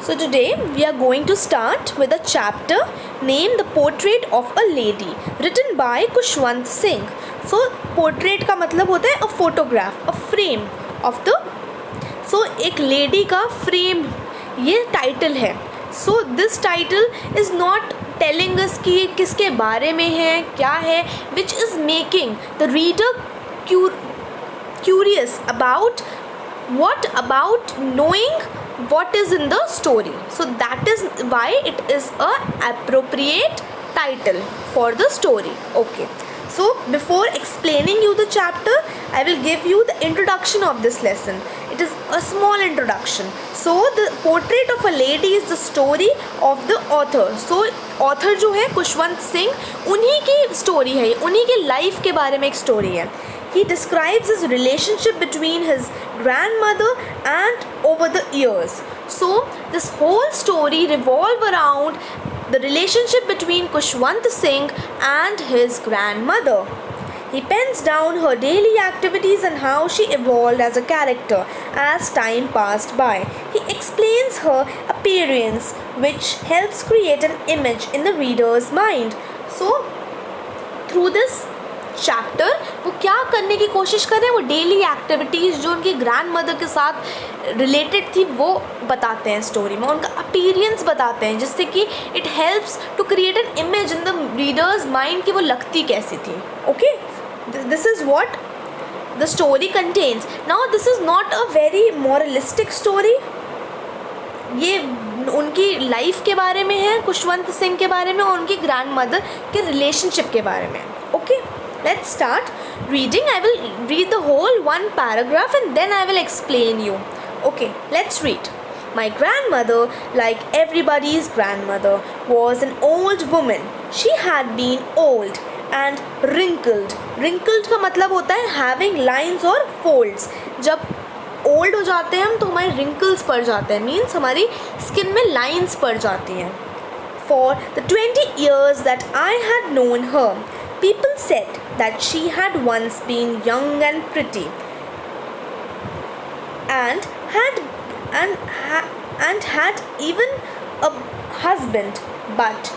So today we are going to start with a chapter named The Portrait of a Lady, written by Khushwant Singh. So portrait का मतलब होता है a photograph, a frame of the, so एक lady का frame, ये title है. So this title is not telling us कि ये किसके बारे में है, क्या है, which is making the reader curious about what about knowing what is in the story. So that is why it is a appropriate title for the story. Okay, so before explaining you the chapter, I will give you the introduction of this lesson. It is a small introduction. So the Portrait of a Lady is the story of the author. So author जो है खुशवंत सिंह, उन्हीं की story है, उन्हीं के life के बारे में एक स्टोरी है. He describes his relationship between his grandmother and over the years. So this whole story revolves around the relationship between Khushwant Singh and his grandmother. He pens down her daily activities and how she evolved as a character as time passed by. He explains her appearance, which helps create an image in the reader's mind. So through this chapter वो क्या करने की कोशिश कर रहे हैं, वो daily activities जो उनकी ग्रैंड मदर के साथ रिलेटेड थी वो बताते हैं स्टोरी में, उनका अपीयरेंस बताते हैं, जिससे कि it helps to create an image in the reader's mind कि वो लगती कैसी थी. Okay, this is what the story contains. Now this is not a very moralistic story. ये उनकी लाइफ के बारे में है, खुशवंत सिंह के बारे में, और उनकी ग्रैंड मदर के रिलेशनशिप के बारे में. Okay, let's start reading. I will read the whole one paragraph and then I will explain you. Okay, let's read. My grandmother, like everybody's grandmother, was an old woman. She had been old and wrinkled. Wrinkled का मतलब होता है having lines or folds. जब old हो जाते हैं हम तो हमारे wrinkles पड़ जाते हैं, means हमारी skin में lines पड़ जाती हैं. For the 20 years that I had known her, people said that she had once been young and pretty and had even a husband, but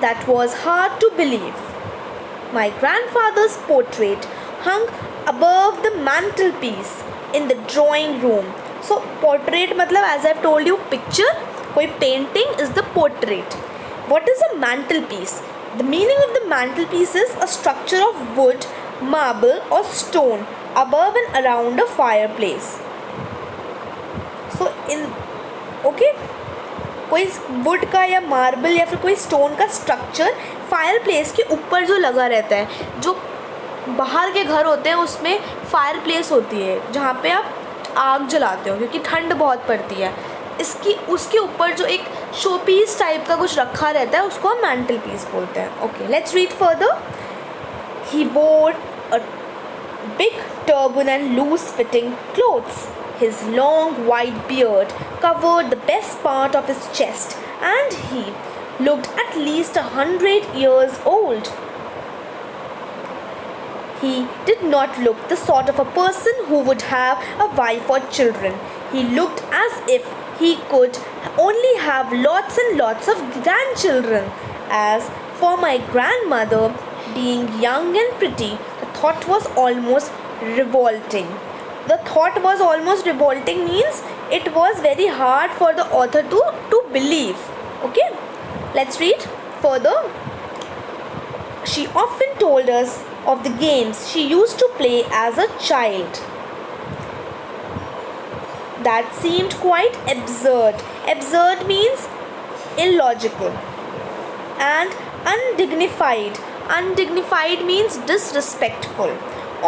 that was hard to believe. My grandfather's portrait hung above the mantelpiece in the drawing room. So portrait मतलब as I've told you, picture, कोई painting is the portrait. What is a mantelpiece? The meaning of the mantelpiece is a structure of wood, marble or stone above and around a fireplace. So in कोई wood का या marble या फिर कोई stone का structure fireplace के ऊपर जो लगा रहता है, जो बाहर के घर होते हैं उसमें fireplace होती है जहाँ पे आप आग जलाते हो क्योंकि ठंड बहुत पड़ती है. उसके ऊपर जो एक शो पीस टाइप का कुछ रखा रहता है उसको हम मैंटल पीस बोलते हैं. Okay, let's read further. He wore a big turban and loose fitting clothes. His long white beard covered the best part of his chest and he looked at least 100 years old. He did not look the sort of a person who would have a wife or children. He looked as if he could only have lots and lots of grandchildren. As for my grandmother, being young and pretty, the thought was almost revolting. The thought was almost revolting means it was very hard for the author to believe. Okay, let's read further. She often told us of the games she used to play as a child that seemed quite absurd. Absurd means illogical. And undignified. Undignified means disrespectful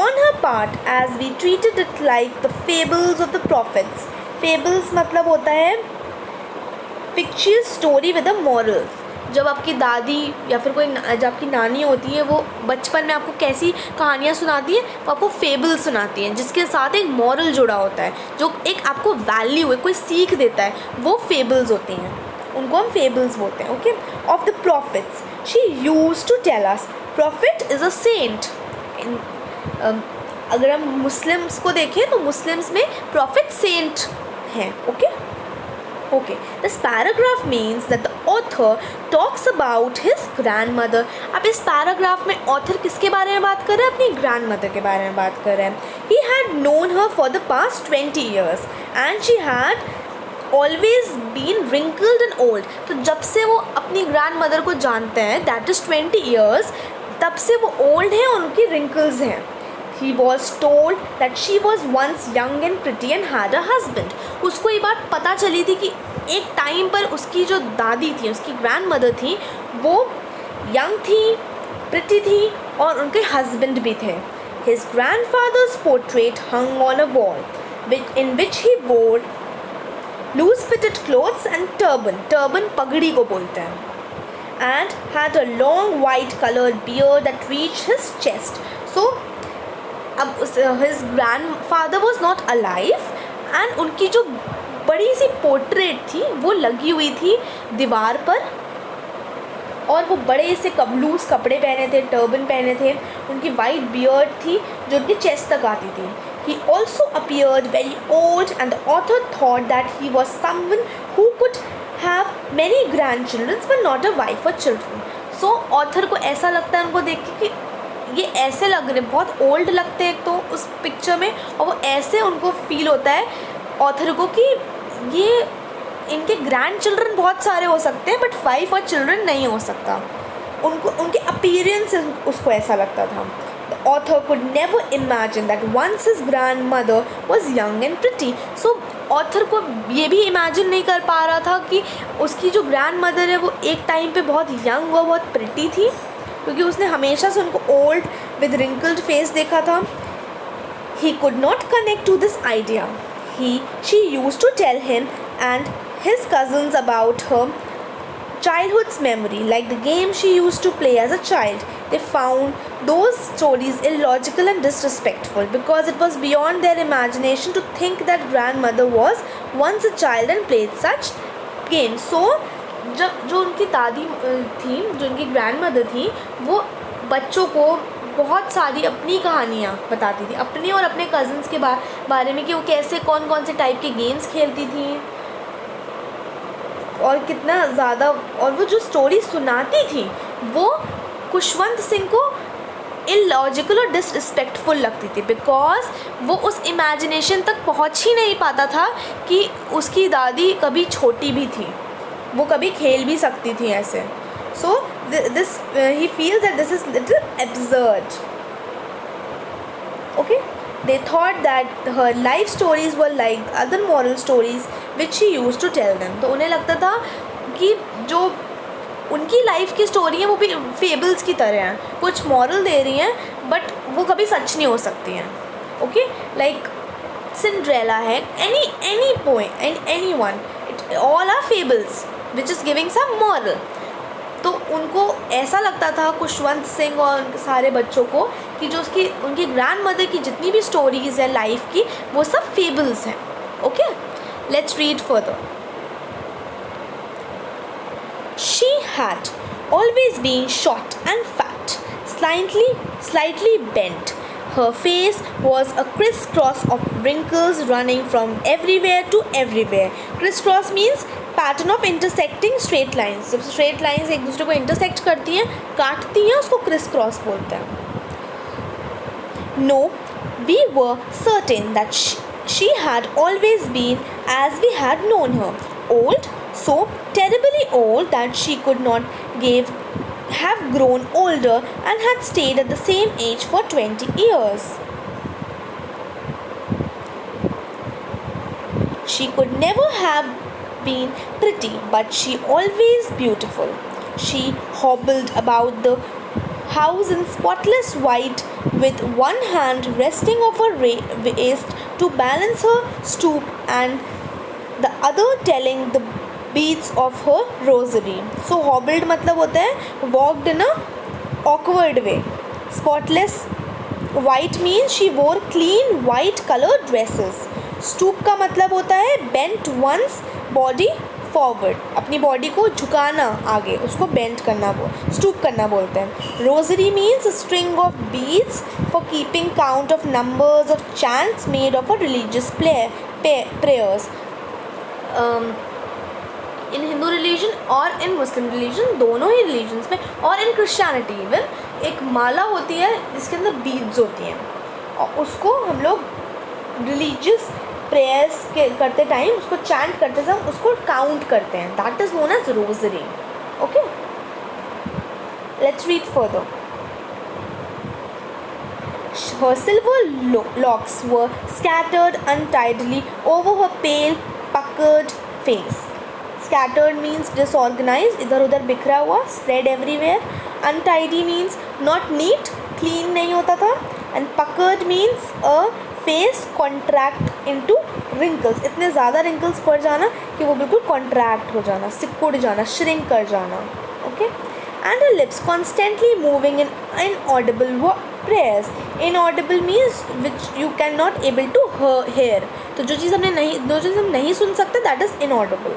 on her part, as we treated it like the fables of the prophets. Fables मतलब होता है fictitious story with a moral. जब आपकी दादी या फिर कोई जब आपकी नानी होती है वो बचपन में आपको कैसी कहानियाँ सुनाती है, वो आपको फेबल सुनाती हैं जिसके साथ एक मॉरल जुड़ा होता है, जो एक आपको वैल्यू है, कोई सीख देता है, वो फेबल्स होती हैं, उनको हम फेबल्स बोलते हैं. Okay, of the prophets she used to tell us. Prophet is a saint. अगर हम मुस्लिम्स को देखें तो मुस्लिम्स में प्रॉफिट सेंट हैं. Okay, Okay, this paragraph means that the author talks about his grandmother. अब इस paragraph में author किसके बारे में बात कर रहे हैं? अपनी grandmother के बारे में बात कर रहे हैं. He had known her for the past 20 years and she had always been wrinkled and old. तो जब से वो अपनी grandmother को जानते हैं, that is 20 years, तब से वो old हैं और उनकी wrinkles हैं. He was told that she was once young and pretty and had a husband. उसको ये बात पता चली थी कि एक टाइम पर उसकी जो दादी थी, उसकी ग्रैंड मदर थी, वो यंग थी, प्रिटी थी और उनके हस्बैंड भी थे. His grandfather's portrait hung on a wall, in which he wore loose-fitted clothes and turban. Turban पगड़ी को बोलते हैं. And had a long white-colored beard that reached his chest. So अब his grandfather was not alive and उनकी जो बड़ी सी portrait थी वो लगी हुई थी दीवार पर और वो बड़े से लूज कपड़े पहने थे, टर्बन पहने थे, उनकी वाइट बियर्ड थी जो उनकी चेस्ट तक आती थी. He also appeared very old and the author thought that he was someone who could have many grandchildren but not a wife or children. So author को ऐसा लगता है उनको देख के कि ये ऐसे लग रहे, बहुत ओल्ड लगते हैं एक तो उस पिक्चर में, और वो ऐसे उनको फील होता है ऑथर को कि ये इनके ग्रैंड चिल्ड्रन बहुत सारे हो सकते हैं बट 5 और चिल्ड्रन नहीं हो सकता. उनको उनके अपीयरेंस से उसको ऐसा लगता था. The author could never imagine that once his grandmother was young and pretty. So author को ये भी इमेजिन नहीं कर पा रहा था कि उसकी जो ग्रैंड मदर है वो एक टाइम पे बहुत यंग और बहुत प्रिटी थी, क्योंकि उसने हमेशा से उनको ओल्ड विद रिंकल्ड फेस देखा था. He could not connect to this idea. She used to tell him and his cousins about her childhood's memory, like the game she used to play as a child. They found those stories illogical and disrespectful because it was beyond their imagination to think that grandmother was once a child and played such games. So जब जो उनकी दादी थी, जो उनकी grand mother थी, वो बच्चों को बहुत सारी अपनी कहानियाँ बताती थी, अपने और अपने कज़न्स के बारे में कि वो कैसे कौन कौन से टाइप के गेम्स खेलती थी और कितना ज़्यादा. और वो जो स्टोरी सुनाती थी वो खुशवंत सिंह को इलॉजिकल और डिसरिस्पेक्टफुल लगती थी बिकॉज वो उस इमेजिनेशन तक पहुँच ही नहीं पाता था कि उसकी दादी कभी छोटी भी थी, वो कभी खेल भी सकती थी ऐसे. So this he feels that this is little absurd. Okay, they thought that her life stories were like other moral stories which she use to tell them. तो उन्हें लगता था कि जो उनकी लाइफ की स्टोरी है वो भी फेबल्स की तरह हैं, कुछ मॉरल दे रही हैं बट वो कभी सच नहीं हो सकती हैं. ओके, लाइक सिंड्रेला है, any poem and anyone, all are fables which is giving some moral. तो उनको ऐसा लगता था खुशवंत सिंह और उनके सारे बच्चों को कि जो उनकी ग्रैंड मदर की जितनी भी स्टोरीज़ हैं लाइफ की वो सब फेबल्स हैं. Okay, let's read further. She had always been short and fat, slightly bent. Her face was a crisscross of wrinkles running from everywhere to everywhere. Crisscross means pattern of intersecting straight lines. जब straight lines एक दूसरे को intersect करती हैं, काटती हैं, उसको crisscross बोलते हैं. No, we were certain that she had always been as we had known her, old, so terribly old that she could not have grown older and had stayed at the same age for 20 years. She could never have been pretty, but she always beautiful. She hobbled about the house in spotless white with one hand resting of her waist to balance her stoop and the other telling the beads of her rosary. So hobbled मतलब होता है walked in a awkward way. Spotless white means she wore clean white colored dresses. Stoop का मतलब होता है bent one's body forward, अपनी body को झुकाना आगे, उसको बेंट करना stoop करना बोलते हैं. Rosary means a string of beads for keeping count of numbers of chants made of a religious prayers. In Hindu religion और इन मुस्लिम रिलीजन, दोनों ही रिलीजन्स में, और इन क्रिश्चियनिटी इवन, एक माला होती है जिसके अंदर बीड्स होती हैं, और उसको हम लोग रिलीजियस प्रेयर्स के करते टाइम, उसको चैंट करते समय उसको काउंट करते हैं. That is known as rosary. Okay, let's read further. Her silver locks were scattered untidily over her pale, puckered face. Scattered means disorganized, इधर उधर बिखरा हुआ, spread everywhere. Untidy means not neat, clean नहीं होता था. And puckered means a face contract into wrinkles. इतने ज़्यादा wrinkles पड़ जाना कि वो बिल्कुल contract हो जाना, सिकुड़ जाना, shrink कर जाना. Okay? And her lips constantly moving in inaudible prayers. Inaudible means which you cannot able to hear. तो जो चीज़ हम नहीं सुन सकते, that is inaudible.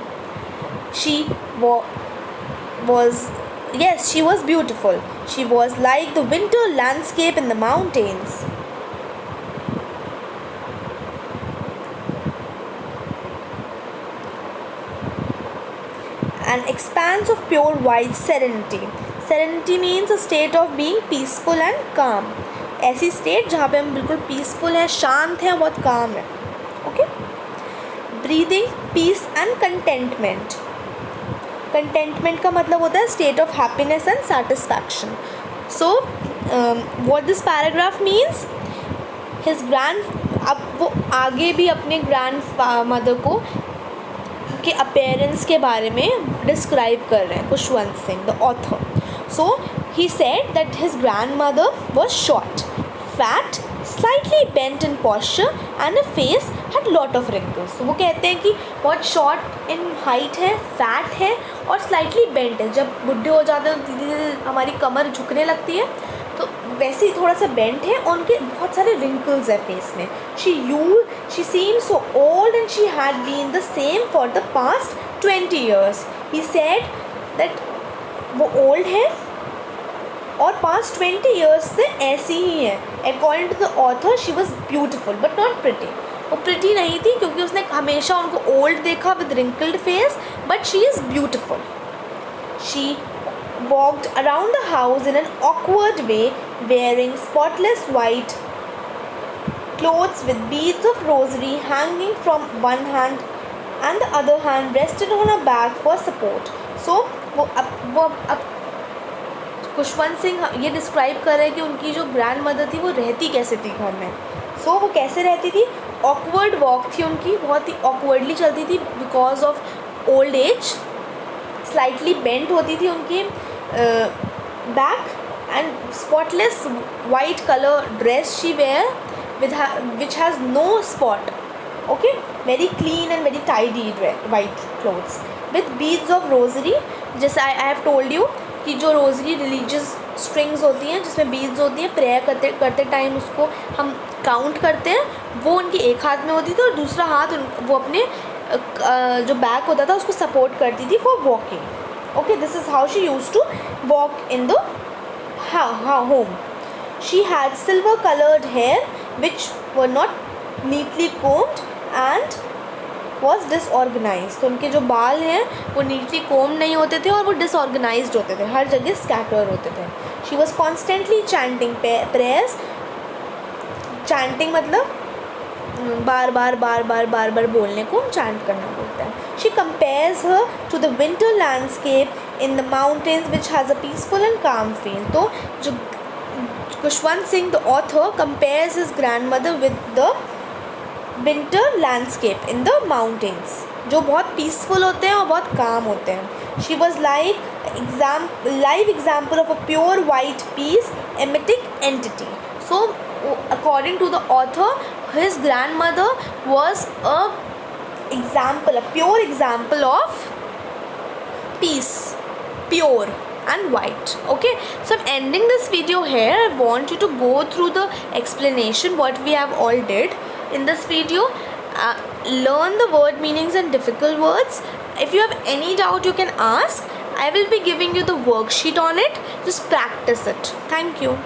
She was beautiful. She was like the winter landscape in the mountains. An expanse of pure white serenity. Serenity means a state of being peaceful and calm. ऐसी state जहाँ पे हम बिल्कुल peaceful हैं, शांत हैं, बहुत काम है. Okay. Breathing peace and contentment. Contentment का मतलब होता है state of happiness and satisfaction. So what this paragraph means, अब वो आगे भी अपने ग्रैंड मदर को के अपीयरेंस के बारे में डिस्क्राइब कर रहे हैं Khushwant Singh, the author. So he said that his grandmother was short, fat, slightly bent in posture and her face had lot of wrinkles. तो वो कहते हैं कि बहुत short in height है, fat है और slightly bent है. जब बुढ़े हो जाते हैं धीरे धीरे हमारी कमर झुकने लगती है, तो वैसे ही थोड़ा सा बेंट है और उनके बहुत सारे wrinkles है फेस में. She seemed so old and she had been the same for the past 20 years. He said that वो old है और पास्ट 20 ईयर्स से ऐसी ही है. According to the author she was beautiful but not pretty. वो pretty नहीं थी क्योंकि उसने हमेशा उनको ओल्ड देखा with wrinkled face, but she is beautiful. She walked around the house in an awkward way, wearing spotless white clothes with beads of rosary hanging from one hand and the other hand rested on her back for support. So वो खुशवंत सिंह ये describe कर रहे हैं कि उनकी जो grand mother थी वो रहती कैसे थी घर में. सो वो कैसे रहती थी, ऑकवर्ड वॉक थी उनकी, बहुत ही ऑकवर्डली चलती थी because of old age. Slightly bent होती थी उनकी back and spotless white colour dress she wear which has no spot. Okay, very clean and very tidy white clothes with beads of rosary. जैसे I have told you कि जो rosary religious strings होती हैं जिसमें beads होती हैं, prayer करते time उसको हम काउंट करते हैं, वो उनके एक हाथ में होती थी और दूसरा हाथ वो अपने जो बैक होता था उसको सपोर्ट करती थी for walking. Okay, this is how she use to walk in the home. She had silver coloured hair which were not neatly combed and was disorganise. तो उनके जो बाल हैं वो नीटली कोम नहीं होते थे और वो डिसऑर्गेनाइज्ड होते थे, हर जगह स्कैटर होते थे. She was constantly chanting prayers. Chanting मतलब बार बार बोलने को हम चैंट करना बोलते हैं. She compares her to the winter landscape in the mountains which has a peaceful and calm feel. तो जो Khushwant Singh the author compares his grandmother with the winter landscape in the mountains जो बहुत peaceful होते हैं और बहुत calm होते हैं. She was like live example of a pure white peace emetic entity. So according to the author his grandmother was a pure example of peace, pure and white. Okay, so I'm ending this video here. I want you to go through the explanation what we have all did in this video. Learn the word meanings and difficult words. If you have any doubt you can ask. I will be giving you the worksheet on it. Just practice it. Thank you.